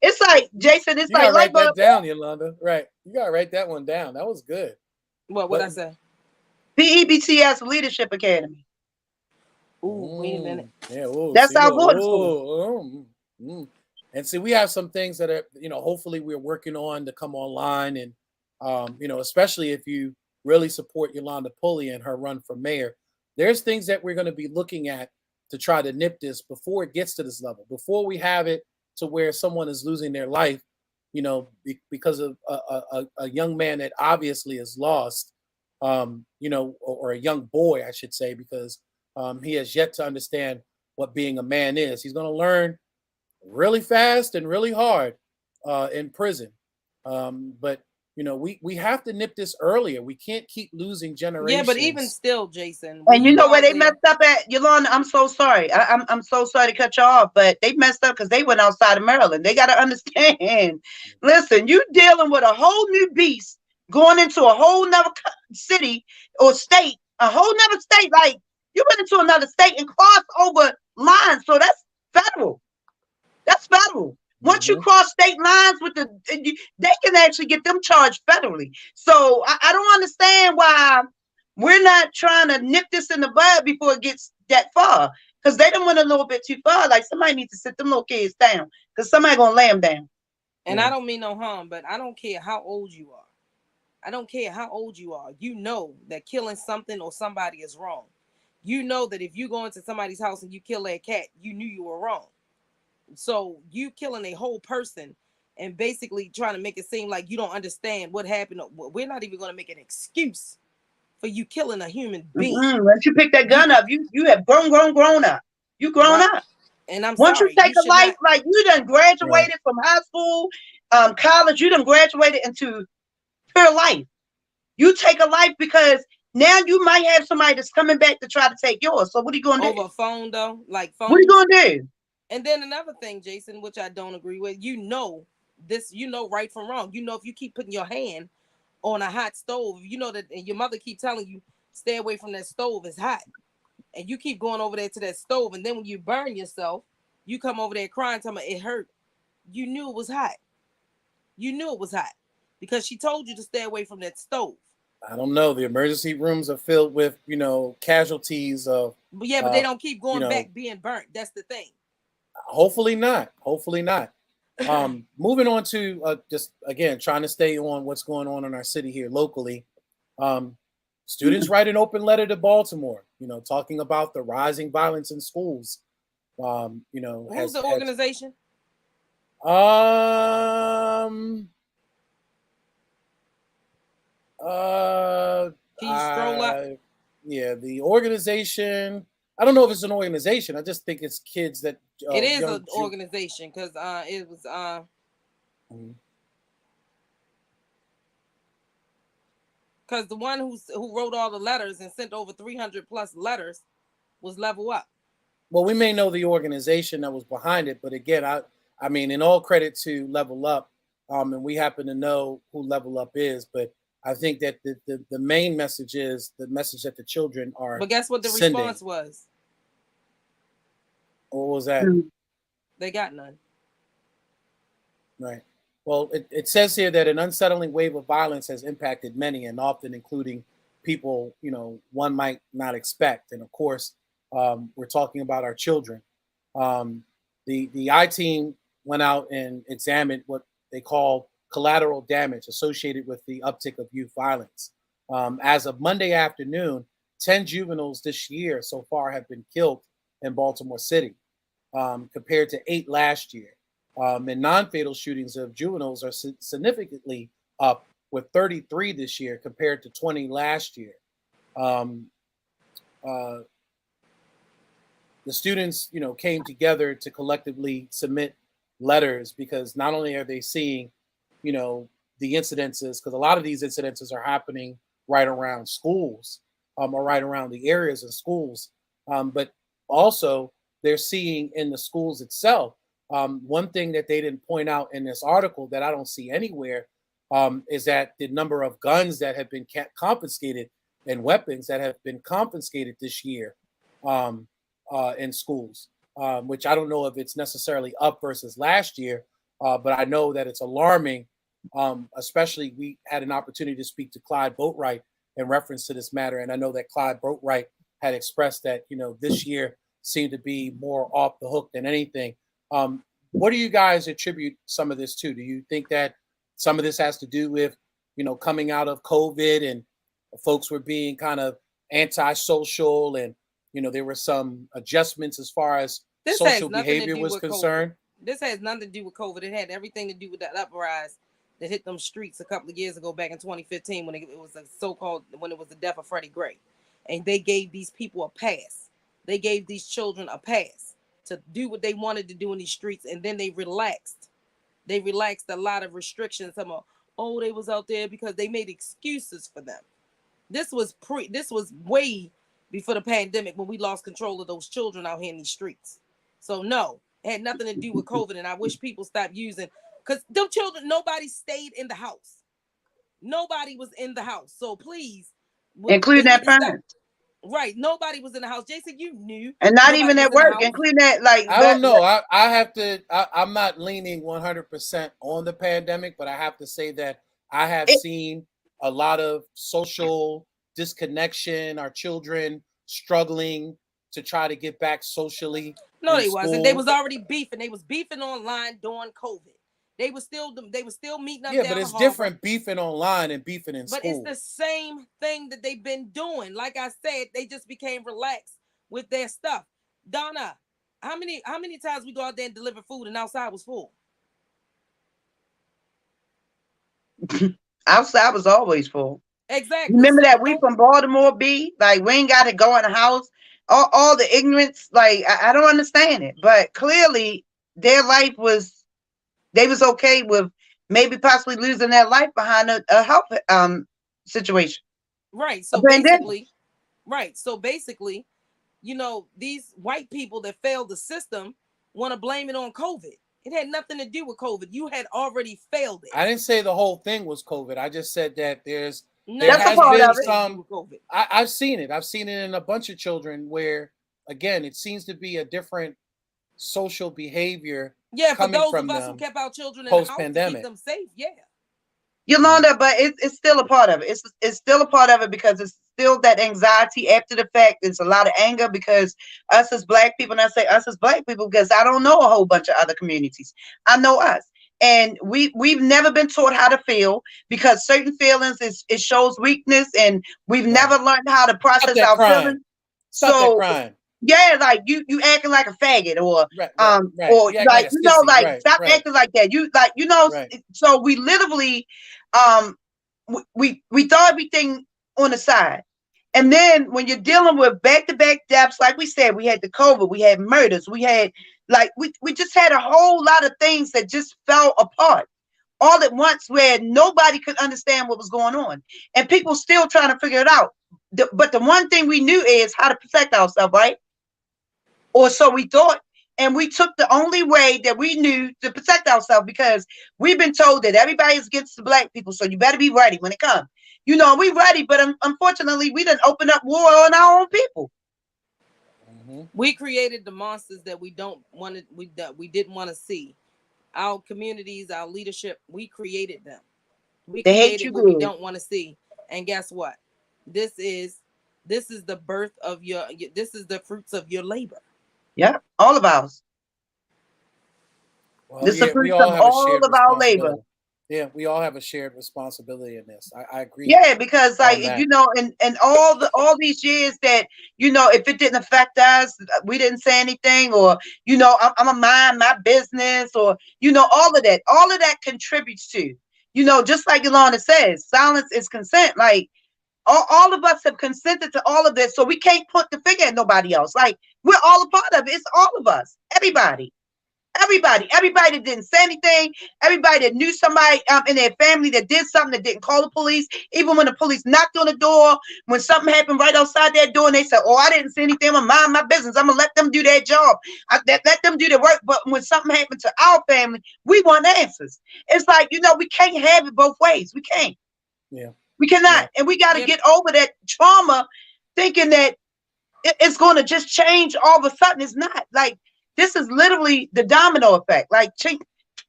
It's like Jason. It's like write that down, Yolanda. Right, you gotta write that one down. That was good. What I say? PEBTS Leadership Academy. Ooh, wait a minute. Yeah, that's our boarding school. And see, we have some things that are, hopefully we're working on to come online, and especially if you really support Yolanda Pulley and her run for mayor, there's things that we're going to be looking at to try to nip this before it gets to this level, before we have it to where someone is losing their life, because of a young man that obviously is lost, or a young boy, I should say, because he has yet to understand what being a man is. He's going to learn really fast and really hard in prison. But we have to nip this earlier. We can't keep losing generations. Yeah, but even still, Jason. And you know where they messed up at, Yolanda? I'm so sorry. I'm so sorry to cut you off, but they messed up because they went outside of Maryland. They got to understand. Listen, you dealing with a whole new beast going into a whole nother city or state, a whole nother state. Like, you went into another state and crossed over lines. So that's federal. That's federal. Once you cross state lines they can actually get them charged federally. So I don't understand why we're not trying to nip this in the bud before it gets that far. Because they done went a little bit too far. Like, somebody needs to sit them little kids down, because somebody gonna lay them down. And I don't mean no harm, but I don't care how old you are. I don't care how old you are. You know that killing something or somebody is wrong. You know that if you go into somebody's house and you kill that cat, you knew you were wrong. So you killing a whole person and basically trying to make it seem like you don't understand what happened. We're not even going to make an excuse for you killing a human being. Once you pick that gun up, you have grown up. You grown Right. up. And I'm Once sorry, you take you a life, not, like you done graduated from high school, college, you done graduated into pure life. You take a life because now you might have somebody that's coming back to try to take yours. So what are you going to do? over a phone though, like phone. What are you going to do? And then another thing, Jason, which I don't agree with, you know right from wrong. You know, if you keep putting your hand on a hot stove, you know that, and your mother keep telling you, stay away from that stove, it's hot. And you keep going over there to that stove, and then when you burn yourself, you come over there crying, telling me it hurt. You knew it was hot. You knew it was hot because she told you to stay away from that stove. I don't know. The emergency rooms are filled with, casualties of. But yeah, but they don't keep going back being burnt. That's the thing. Hopefully not. Hopefully not. Moving on to just again trying to stay on what's going on in our city here locally. Students write an open letter to Baltimore, talking about the rising violence in schools. Who's the organization? Can you scroll up? Yeah, the organization. I don't know if it's an organization. I just think it's kids that. It is an organization because it was because the one who wrote all the letters and sent over 300 plus letters was Level Up. Well, we may know the organization that was behind it, but again, I mean, in all credit to Level Up, and we happen to know who Level Up is, but I think that the main message is the message that the children are. But guess what the sending. response was? What was that? They got none. Right. Well, it says here that an unsettling wave of violence has impacted many, and often including people, one might not expect. And of course, we're talking about our children. The I-Team went out and examined what they call collateral damage associated with the uptick of youth violence. As of Monday afternoon, 10 juveniles this year so far have been killed in Baltimore City, compared to 8 last year. And non-fatal shootings of juveniles are significantly up, with 33 this year compared to 20 last year. The students, came together to collectively submit letters because not only are they seeing, the incidences, because a lot of these incidences are happening right around schools, or right around the areas of schools, but also they're seeing in the schools itself. One thing that they didn't point out in this article that I don't see anywhere is that the number of guns that have been confiscated and weapons that have been confiscated this year in schools, which I don't know if it's necessarily up versus last year, but I know that it's alarming. Especially, we had an opportunity to speak to Clyde Boatwright in reference to this matter, and I know that Clyde Boatwright had expressed that this year seemed to be more off the hook than anything. What do you guys attribute some of this to? Do you think that some of this has to do with, coming out of COVID and folks were being kind of antisocial and, there were some adjustments as far as social behavior was concerned? This has nothing to do with COVID. It had everything to do with that uprising that hit them streets a couple of years ago back in 2015 when it was when it was the death of Freddie Gray. And they gave these people a pass. They gave these children a pass to do what they wanted to do in these streets, and then they relaxed. They relaxed a lot of restrictions. They was out there because they made excuses for them. This was way before the pandemic when we lost control of those children out here in these streets. So no, it had nothing to do with COVID, and I wish people stopped using, because them children, nobody stayed in the house. Nobody was in the house. So please, including that parent. Right, nobody was in the house. Jason, you knew, and not even at work, including that. I don't know. I have to. I'm not leaning 100% on the pandemic, but I have to say that I have seen a lot of social disconnection. Our children struggling to try to get back socially. No, they wasn't. They was already beefing. They was beefing online during COVID. They were still meeting up. Yeah, down but it's the harbor. different beefing online and beefing in But school. it's the same thing that they've been doing. Like I said, they just became relaxed with their stuff. Donna, how many times we go out there and deliver food and outside was full? Outside was always full. Exactly. Remember So that we from Baltimore, B? Like, we ain't got to go in the house. All the ignorance, like, I don't understand it. But clearly, their life was, they was okay with maybe possibly losing their life behind a health situation. right. So A pandemic. basically, right. So basically, you know, these white people that failed the system want to blame it on COVID. It had nothing to do with COVID. You had already failed it. I didn't say the whole thing was COVID. I just said that there That's has a part been of it. some. I've seen it. I've seen it in a bunch of children where, again, it seems to be a different social behavior. Yeah, for coming those from of us them who kept our children in the house to post-pandemic. keep them safe. Yeah. Yolanda, but it's still a part of it. It's still a part of it because it's still that anxiety after the fact. There's a lot of anger because us as Black people, and I say us as Black people because I don't know a whole bunch of other communities. I know us. And we've never been taught how to feel because certain feelings it shows weakness, and we've never learned how to process our feelings. Stop that crying. Yeah, like you acting like a faggot, or right. or you like you know, sissy. like stop acting like that. You like you know. So we literally, we throw everything on the side, and then when you're dealing with back-to-back deaths, like we said, we had the COVID, we had murders, we had like we just had a whole lot of things that just fell apart all at once, where nobody could understand what was going on, and people still trying to figure it out. But the one thing we knew is how to protect ourselves, right? Or so we thought. And we took the only way that we knew to protect ourselves because we've been told that everybody is against the Black people. So you better be ready when it comes. You know, we ready, but unfortunately, we didn't open up war on our own people. We created the monsters that we don't want to, we didn't want to see. Our communities, our leadership, we created them. We created what we don't want to see. And guess what? This is the birth of this is the fruits of your labor. Yeah, all of ours. Well, this is we all have all of our labor. Yeah, we all have a shared responsibility in this. I agree. Yeah, because like you know, and all these years that you know, if it didn't affect us, we didn't say anything, or you know, I'm a mind my business, or you know, all of that contributes to, you know, just like Yolanda says, silence is consent. Like all of us have consented to all of this, so we can't put the finger at nobody else. Like we're all a part of it. It's all of us, everybody that didn't say anything, everybody that knew somebody in their family that did something, that didn't call the police, even when the police knocked on the door, when something happened right outside their door, and they said, oh, I didn't see anything, I'm gonna mind my business, I'm gonna let them do their job, let them do their work. But when something happened to our family, we want answers. It's like, you know, we can't have it both ways. We can't. Yeah. We cannot. And we got to get over that trauma, thinking that it's going to just change all of a sudden. It's not. Like, this is literally the domino effect. Like,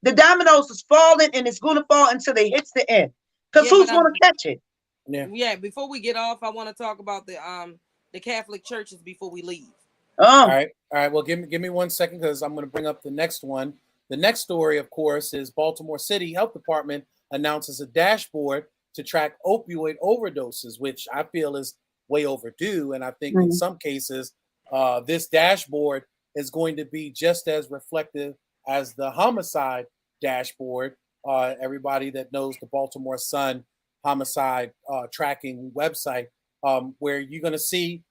the dominoes is falling, and it's going to fall until they hits the end. Because who's going to catch it? Yeah. Before we get off, I want to talk about the Catholic churches before we leave. All right. Well, give me 1 second, because I'm going to bring up the next one. The next story, of course, is Baltimore City Health Department announces a dashboard to track opioid overdoses, which I feel is way overdue. And I think in some cases, this dashboard is going to be just as reflective as the homicide dashboard. Everybody that knows the Baltimore Sun homicide tracking website, where you're going to see,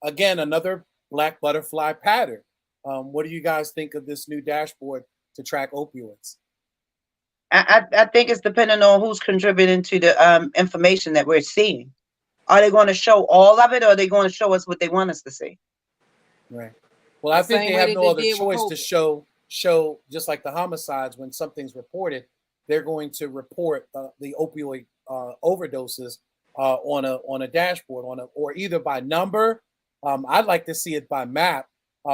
again, another black butterfly pattern. What do you guys think of this new dashboard to track opioids? I think it's depending on who's contributing to the information that we're seeing. Are they going to show all of it, or are they going to show us what they want us to see? Right. Well, I think they have no other choice to show just like the homicides. When something's reported, they're going to report the opioid overdoses on a dashboard, or either by number. I'd like to see it by map,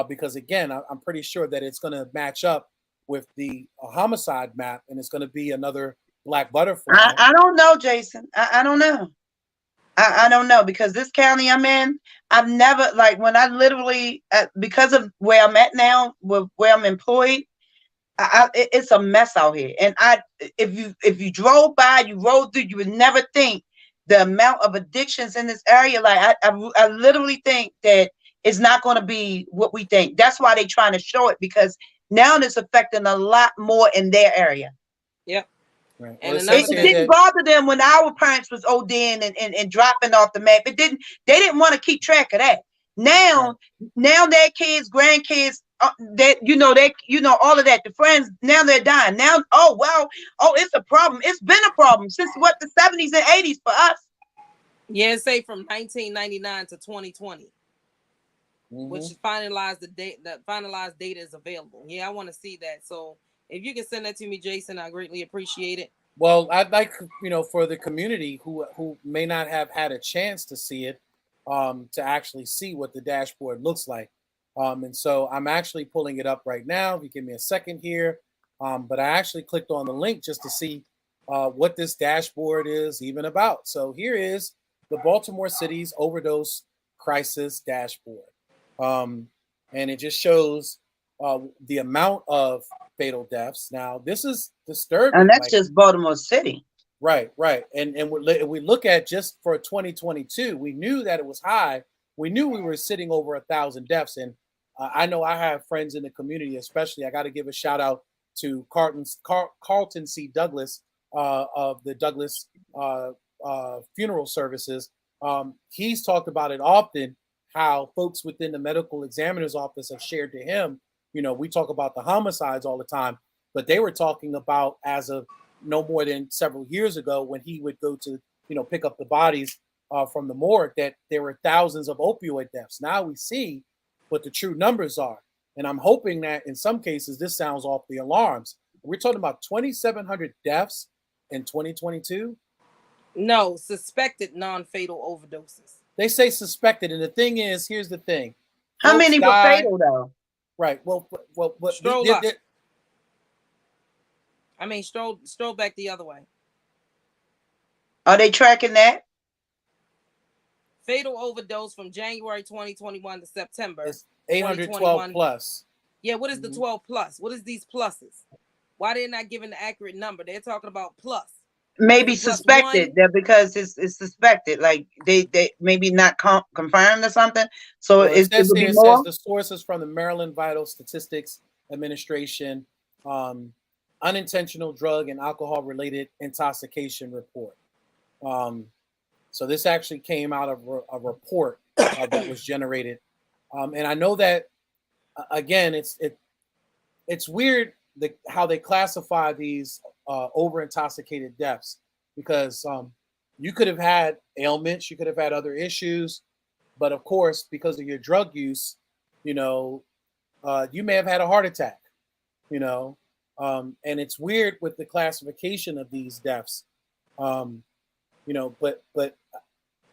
because again, I'm pretty sure that it's going to match up with the homicide map, and it's going to be another black butterfly. I don't know, Jason. I don't know. I don't know, because this county I'm in, I've never, like, when I literally, because of where I'm at now, with where I'm employed, it's a mess out here. And if you drove by, you rode through, you would never think the amount of addictions in this area. Like I literally think that it's not going to be what we think. That's why they're trying to show it, because now it's affecting a lot more in their area. Yep. Right. And Well, another It didn't bother them when our parents was ODing and dropping off the map. They didn't want to keep track of that. Now, now their kids, grandkids, that all of that. The friends, now they're dying. Now, oh wow, oh, it's a problem. It's been a problem since what, the 70s and 80s for us. Yeah, say from 1999 to 2020, which is finalized the date. The finalized data is available. Yeah, I want to see that. So if you can send that to me, Jason, I greatly appreciate it. Well, I'd like, for the community who may not have had a chance to see it, to actually see what the dashboard looks like. And so I'm actually pulling it up right now. If you give me a second here. But I actually clicked on the link just to see what this dashboard is even about. So here is the Baltimore City's overdose crisis dashboard. And it just shows the amount of fatal deaths. Now, this is disturbing. And that's just Baltimore City. Right. And we look at just for 2022, we knew that it was high. We knew we were sitting over 1,000 deaths. And I know I have friends in the community, especially. I got to give a shout out to Carlton C. Douglas of the Douglas funeral services. He's talked about it often, how folks within the medical examiner's office have shared to him. We talk about the homicides all the time, but they were talking about, as of no more than several years ago, when he would go to, pick up the bodies from the morgue, that there were thousands of opioid deaths. Now we see what the true numbers are. And I'm hoping that in some cases, this sounds off the alarms. We're talking about 2,700 deaths in 2022. No, suspected non-fatal overdoses. They say suspected. And the thing is, here's the thing. How many were fatal though? Right. Well, stroll back the other way. Are they tracking that? Fatal overdose from January 2021 to September. It's 812 plus. Yeah, what is the 12 plus? What is these pluses? Why they're not giving the accurate number? They're talking about plus. Maybe suspected, because it's suspected. Like they maybe not confirmed or something. So well, it says the sources from the Maryland Vital Statistics Administration unintentional drug and alcohol related intoxication report. So this actually came out of a report that was generated. And I know that, again, it's weird how they classify these over intoxicated deaths, because you could have had ailments, you could have had other issues, but of course, because of your drug use, you may have had a heart attack, and it's weird with the classification of these deaths, but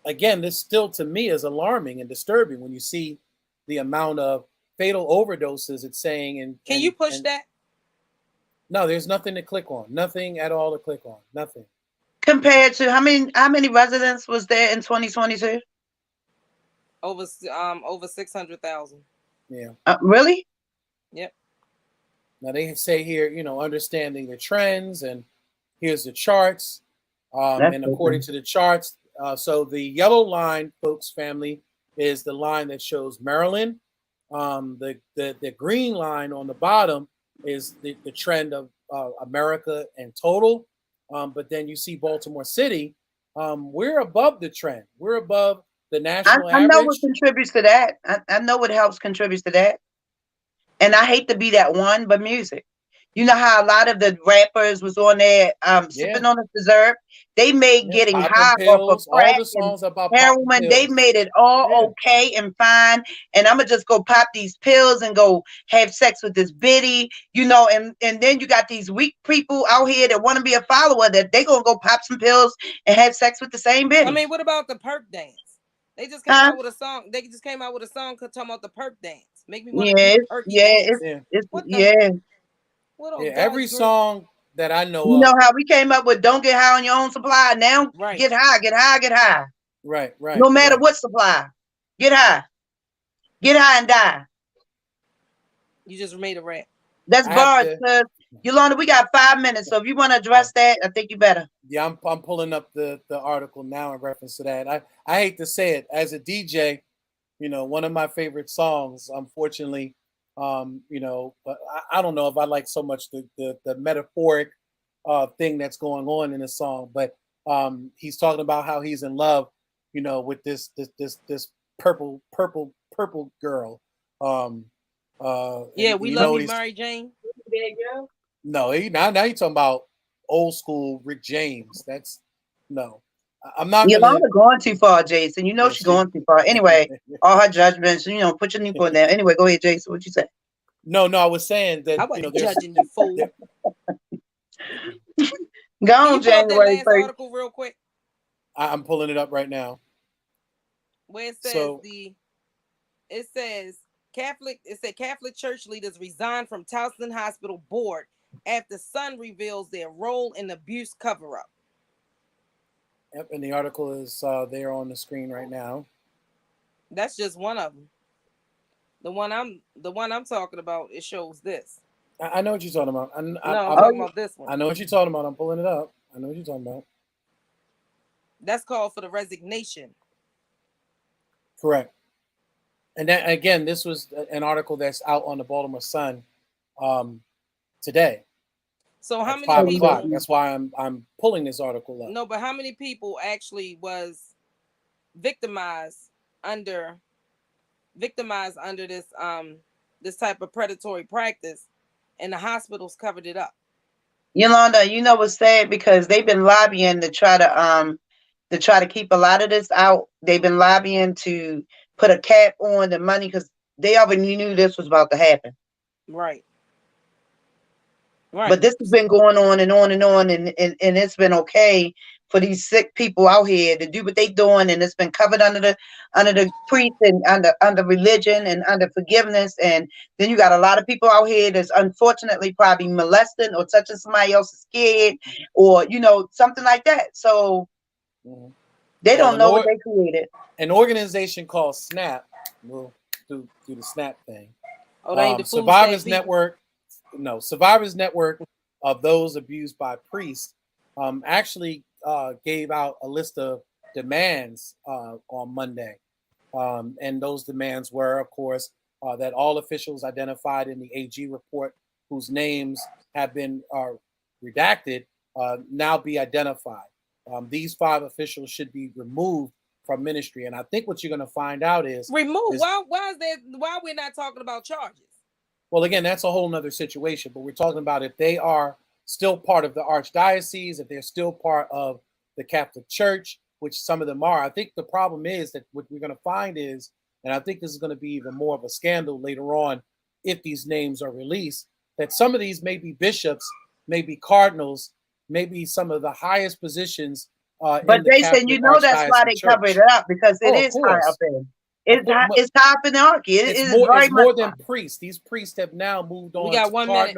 again, this still to me is alarming and disturbing when you see the amount of fatal overdoses it's saying. And can you push that? No, there's nothing to click on. Nothing at all to click on. Nothing. Compared to how many residents was there in 2022? Over 600,000. Yeah. Really? Yep. Now they say here, understanding the trends, and here's the charts. And according to the charts, so the yellow line, folks, family, is the line that shows Maryland. The green line on the bottom is the trend of America in total. But then you see Baltimore City, we're above the trend. We're above the national average. I know what contributes to that. I know what helps contributes to that. And I hate to be that one, but music. You know how a lot of the rappers was on there sipping on the dessert? They made getting high off of crack, all the songs about heroin. They made it all okay and fine. And I'm going to just go pop these pills and go have sex with this biddy, and then you got these weak people out here that want to be a follower, that they going to go pop some pills and have sex with the same biddy. I mean, what about the perk dance? They just came out with a song. They just came out with a song talking about the perk dance. Make me want to do perky dance. Every song that I know You know how we came up with "Don't Get High on Your Own Supply." Now, get high, get high, get high. Right. No matter what supply, get high and die. You just made a rap. That's bars, because Yolanda, we got 5 minutes, so if you want to address that, I think you better. Yeah, I'm pulling up the article now in reference to that. I hate to say it, as a DJ, one of my favorite songs, unfortunately, but I don't know if I like so much the metaphoric thing that's going on in the song, but he's talking about how he's in love, with this purple girl. Yeah, And we you love know you, he's Mary Jane. no, now you're talking about old school Rick James. That's no. I'm not gonna. Yolanda going too far, Jason. You know Yeah, she's going too far. Anyway, all her judgments, put your Newport down. Anyway, go ahead, Jason. What you say? No, I was saying I that wasn't there's. judging you, fool. There, Go Can on, you pull up that January last 1st. article real quick? I'm pulling it up right now. Where it says So it said Catholic Church leaders resign from Towson Hospital board after son reveals their role in abuse cover-up. yep, and the article is there on the screen right now. That's just one of them. The one I'm talking about, it shows this. I know what you're talking about. I'm talking about this one. I know what you're talking about. I'm pulling it up. I know what you're talking about. That's called for the resignation. Correct. And that, again, this was an article that's out on the Baltimore Sun today. So how at many 5 people? o'clock. That's why I'm pulling this article up. No, but how many people actually was victimized under this this type of predatory practice, and the hospitals covered it up? Yolanda, you know what's sad, because they've been lobbying to try to keep a lot of this out. They've been lobbying to put a cap on the money because they already knew this was about to happen. Right. But this has been going on and on and on, and it's been okay for these sick people out here to do what they're doing, and it's been covered under the priest and under religion and under forgiveness. And then you got a lot of people out here that's unfortunately probably molesting or touching somebody else's kid, or something like that. So they don't know what they created. An organization called SNAP, we'll do the SNAP thing. Oh, they ain't the Survivors Network. No, Survivors Network of those abused by priests actually gave out a list of demands on Monday. And those demands were, of course, that all officials identified in the AG report whose names have been redacted now be identified. These 5 officials should be removed from ministry. And I think what you're going to find out is... Removed? Why are we not talking about charges? Well, again, that's a whole nother situation, but we're talking about if they are still part of the archdiocese, if they're still part of the Catholic Church, which some of them are. I think the problem is that what we're going to find is, and I think this is going to be even more of a scandal later on if these names are released, that some of these may be bishops, maybe cardinals, maybe some of the highest positions. But they said, that's why they covered it up, because it is high up in. It's high up in the hierarchy. It's more than priests. These priests have now moved on. We got 1 minute.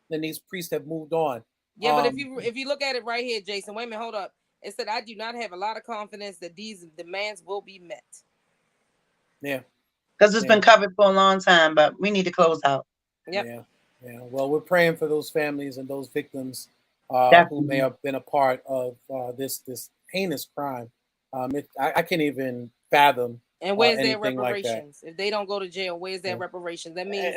Then these priests have moved on. Yeah, but if you look at it right here, Jason, wait a minute, hold up. It said, I do not have a lot of confidence that these demands will be met. Yeah. Because it's been covered for a long time, but we need to close out. Yep. Yeah. Well, we're praying for those families and those victims who may have been a part of this heinous crime. I can't even fathom. And where's their reparations? If they don't go to jail, where's their reparations? That means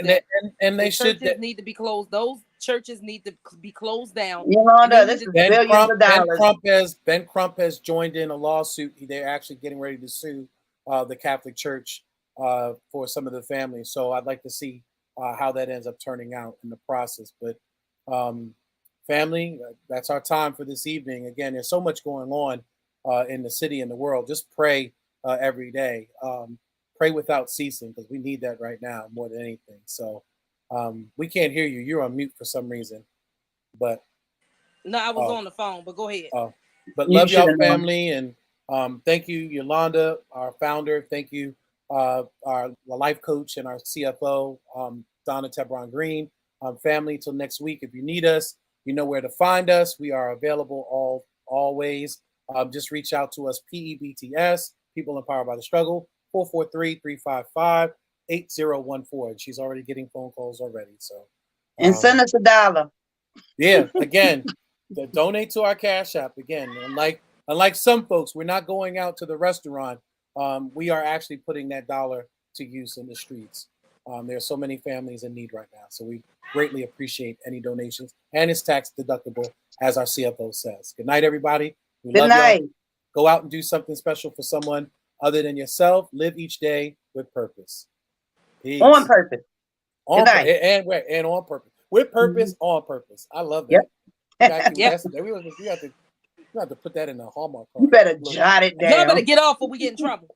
and they should need to be closed. Those churches need to be closed down. This is billions of dollars. Ben Crump has joined in a lawsuit. They're actually getting ready to sue the Catholic Church for some of the families. So I'd like to see how that ends up turning out in the process. But family, that's our time for this evening. Again, there's so much going on in the city and the world. Just pray every day. Pray without ceasing, because we need that right now more than anything. So we can't hear you. You're on mute for some reason. But no, I was on the phone, but go ahead. But love y'all, family, and thank you, Yolanda, our founder. Thank you, our life coach and our CFO, Donna Tebron Green. Family, till next week. If you need us, you know where to find us. We are available always. Just reach out to us, PEBTS, People Empowered by the Struggle, 443-355-8014. And she's already getting phone calls already. So And send us $1. Yeah, again, donate to our Cash App. Again, unlike some folks, we're not going out to the restaurant. We are actually putting that dollar to use in the streets. There are so many families in need right now, so we greatly appreciate any donations, and it's tax deductible, as our CFO says. Good night, everybody. We Good love night. y'all. Go out and do something special for someone other than yourself. Live each day with purpose. Peace. On purpose. On Good night. and on purpose. With purpose, on purpose. I love that. Yep. We have to put that in the Hallmark card. You better Look. jot it Y'all better down. get off or we get in trouble.